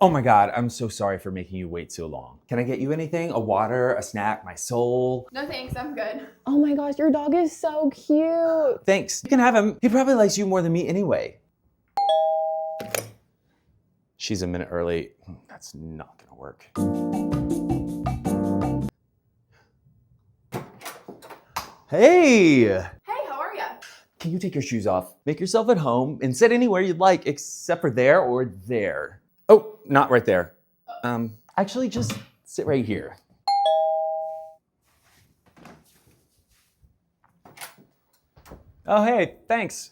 Oh my God, I'm so sorry for making you wait so long. Can I get you anything? A water, a snack, my soul? No thanks, I'm good. Oh my gosh, your dog is so cute. Thanks. You can have him. He probably likes you more than me anyway. She's a minute early. That's not gonna work. Hey! Hey, how are ya? Can you take your shoes off? Make yourself at home and sit anywhere you'd like except for there or there. Oh, not right there. Actually just sit right here. Oh, hey, thanks.